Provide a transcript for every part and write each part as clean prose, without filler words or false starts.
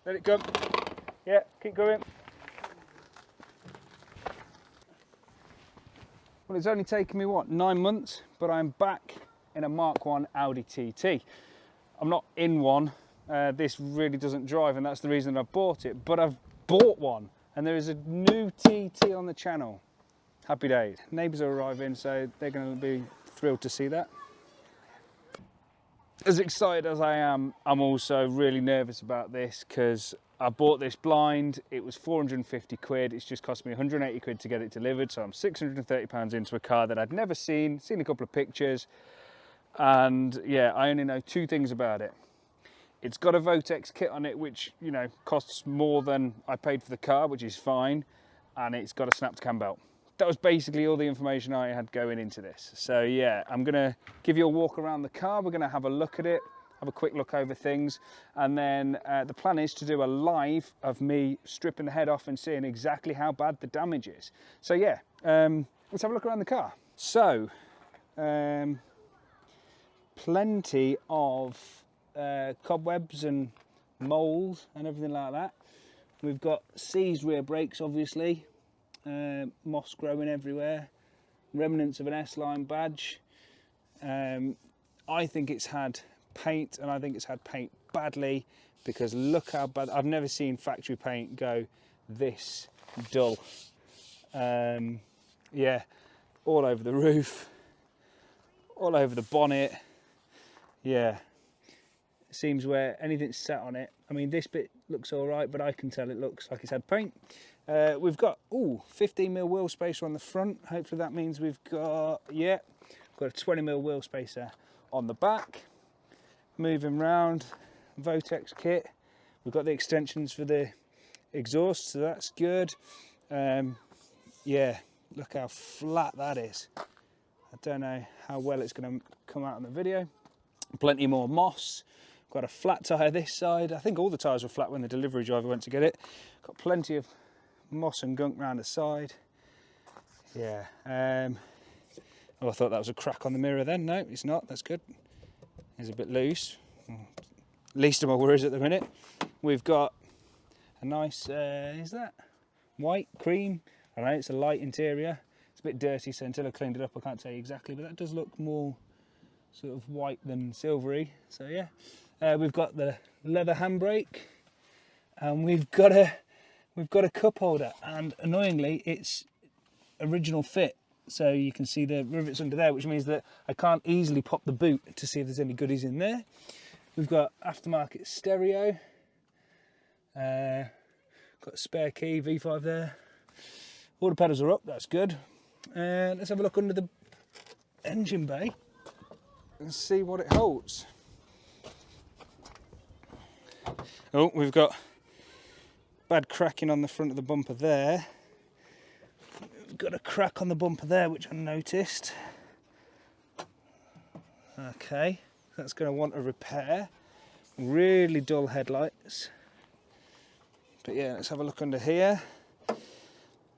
Let it go. Yeah, keep going. Well, it's only taken me, what, 9 months, but I'm back in a Mark 1 Audi TT. I'm not in one. This really doesn't drive, and that's the reason I bought it, but I've bought one, and there is a new TT on the channel. Happy days. Neighbours are arriving, so they're going to be thrilled to see that. As excited as I am, I'm also really nervous about this because I bought this blind. It was 450 quid. It's just cost me 180 quid to get it delivered. So I'm 630 pounds into a car that I'd never seen a couple of pictures. And yeah, I only know 2 things about it. It's got a Vortex kit on it, which, you know, costs more than I paid for the car, which is fine. And it's got a snapped cam belt. That was basically all the information I had going into this. So yeah, I'm gonna give you a walk around the car. We're gonna have a look at it, have a quick look over things. And then the plan is to do a live of me stripping the head off and seeing exactly how bad the damage is. So yeah, let's have a look around the car. So, plenty of cobwebs and mold and everything like that. We've got seized rear brakes, obviously. Moss growing everywhere, remnants of an S-line badge. I think it's had paint, and I think it's had paint badly, because look how bad. I've never seen factory paint go this dull. Yeah, all over the roof, all over the bonnet. Yeah, it seems where anything's sat on it. I mean, this bit looks all right, but I can tell it looks like it's had paint. We've got 15mm wheel spacer on the front. Hopefully that means we've got, yeah, got a 20mm wheel spacer on the back. Moving round, Vortex kit. We've got the extensions for the exhaust, so that's good. Yeah, look how flat that is. I don't know how well it's going to come out on the video. Plenty more moss. Got a flat tyre this side. I think all the tyres were flat when the delivery driver went to get it. Got plenty of moss and gunk round the side. Yeah. Oh, I thought that was a crack on the mirror then. No, it's not. That's good. It's a bit loose. Least of my worries at the minute. We've got a nice, is that white, cream? I don't know, it's a light interior. It's a bit dirty, so until I cleaned it up, I can't tell you exactly, but that does look more sort of white than silvery. So yeah. We've got the leather handbrake, and we've got a cup holder, and annoyingly it's original fit, so you can see the rivets under there, which means that I can't easily pop the boot to see if there's any goodies in there. We've got aftermarket stereo, got a spare key, V5 there. All the pedals are up, that's good. Let's have a look under the engine bay and see what it holds. Oh, we've got bad cracking on the front of the bumper there. We've got a crack on the bumper there, which I noticed. Okay, that's going to want a repair. Really dull headlights. But yeah, let's have a look under here.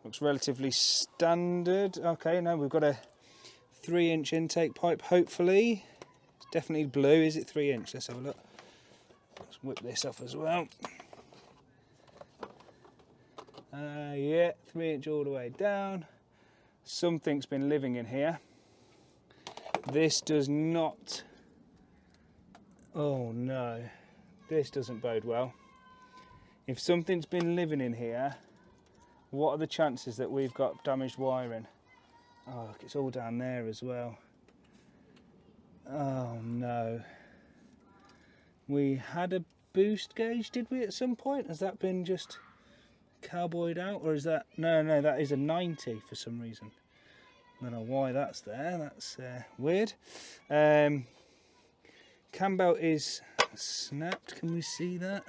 Looks relatively standard. Okay, now we've got a 3-inch intake pipe, hopefully. It's definitely blue. Is it 3-inch? Let's have a look. Let's whip this off as well. Yeah, 3-inch all the way down. Something's been living in here. This does not. Oh no, this doesn't bode well. If something's been living in here, what are the chances that we've got damaged wiring? Oh, look, it's all down there as well. Oh no. We had a boost gauge, did we, at some point? Has that been just cowboyed out, or is that, no, that is a 90 for some reason. I don't know why that's there. That's weird. Cam belt is snapped. Can we see that,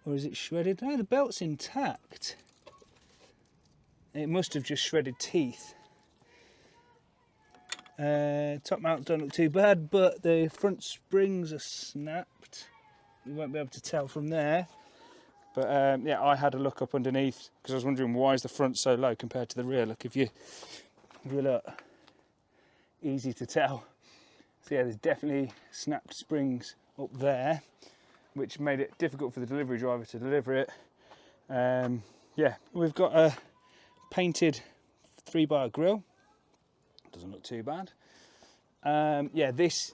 or is it shredded? No, the belt's intact. It must have just shredded teeth. Top mounts don't look too bad, but the front springs are snapped. You won't be able to tell from there. But yeah, I had a look up underneath because I was wondering why is the front so low compared to the rear. Look, if you look, easy to tell. So yeah, there's definitely snapped springs up there. which made it difficult for the delivery driver to deliver it. Yeah, we've got a painted 3-bar grille. Doesn't look too bad. Yeah, this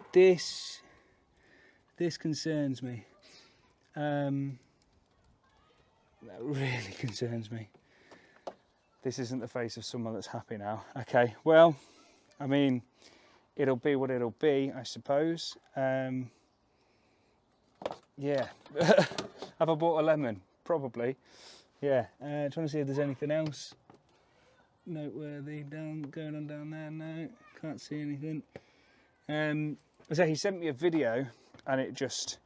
concerns me. That really concerns me. This isn't the face of someone that's happy now. Okay, well, I mean, it'll be what it'll be, I suppose. Yeah. Have I bought a lemon? Probably. Yeah. Trying to see if there's anything else noteworthy going on down there. No, can't see anything. So he sent me a video, and it just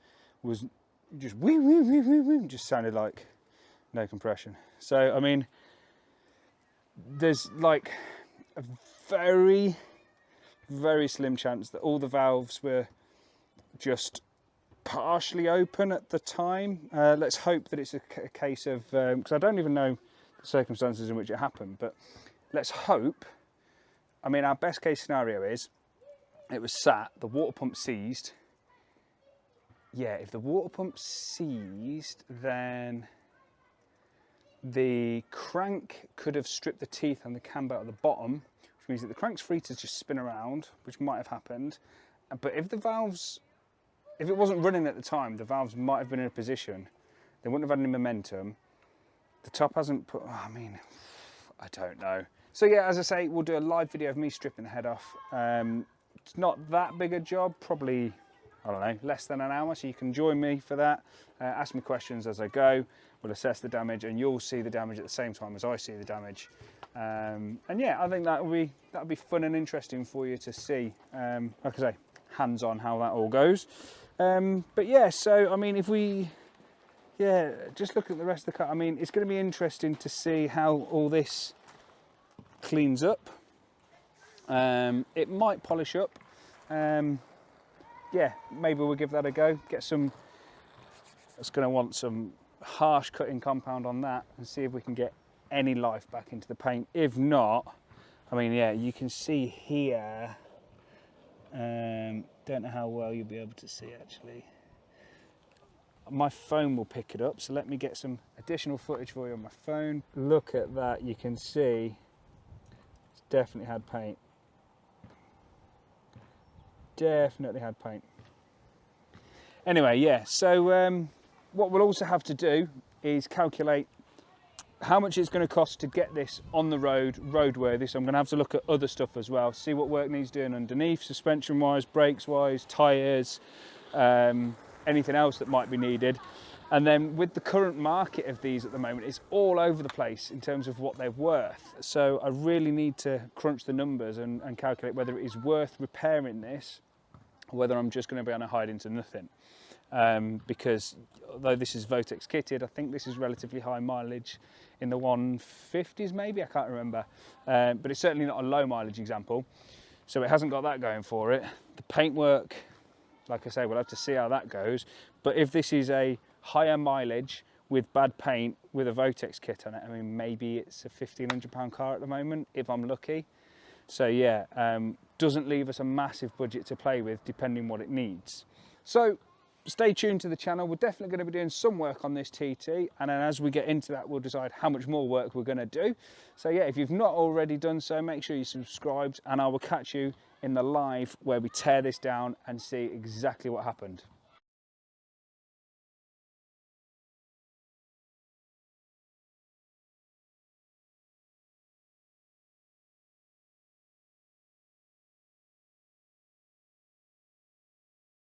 was just wee wee wee wee wee, just sounded like no compression. So I mean, there's like a very, very slim chance that all the valves were just partially open at the time. Let's hope that it's a case of, because I don't even know the circumstances in which it happened, but let's hope. I mean, our best case scenario is it was sat, the water pump seized. Yeah, if the water pump seized, then the crank could have stripped the teeth and the camber at the bottom, which means that the crank's free to just spin around, which might have happened. But if the valves, if it wasn't running at the time, the valves might have been in a position. They wouldn't have had any momentum. The top hasn't put, I mean, I don't know. So yeah, as I say, we'll do a live video of me stripping the head off. It's not that big a job, probably, I don't know, less than an hour, so you can join me for that. Ask me questions as I go. We'll assess the damage, and you'll see the damage at the same time as I see the damage. And yeah, I think that'll be fun and interesting for you to see. Like I say, hands-on how that all goes. But yeah, so I mean, if we, yeah, just look at the rest of the car. I mean, it's going to be interesting to see how all this cleans up. It might polish up. Yeah, maybe we'll give that a go. Get some, it's going to want some harsh cutting compound on that and see if we can get any life back into the paint. If not, I mean, yeah, you can see here, don't know how well you'll be able to see actually. My phone will pick it up, so let me get some additional footage for you on my phone. Look at that, you can see it's definitely had paint. Definitely had paint. Anyway, yeah, so what we'll also have to do is calculate how much it's going to cost to get this on the road, roadworthy. So I'm going to have to look at other stuff as well, see what work needs doing underneath, suspension wise, brakes wise, tyres, anything else that might be needed. And then with the current market of these at the moment, it's all over the place in terms of what they're worth. So I really need to crunch the numbers and calculate whether it is worth repairing this, or whether I'm just going to be able to hide into nothing. Because although this is Votex kitted, I think this is relatively high mileage, in the 150s maybe, I can't remember. But it's certainly not a low mileage example. So it hasn't got that going for it. The paintwork, like I say, we'll have to see how that goes. But if this is a higher mileage with bad paint with a Votex kit on it, I mean, maybe it's a £1,500 car at the moment, if I'm lucky. So yeah, doesn't leave us a massive budget to play with depending what it needs. So stay tuned to the channel. We're definitely going to be doing some work on this TT, and then as we get into that, we'll decide how much more work we're going to do. So yeah, if you've not already done so, make sure you subscribed, and I will catch you in the live where we tear this down and see exactly what happened.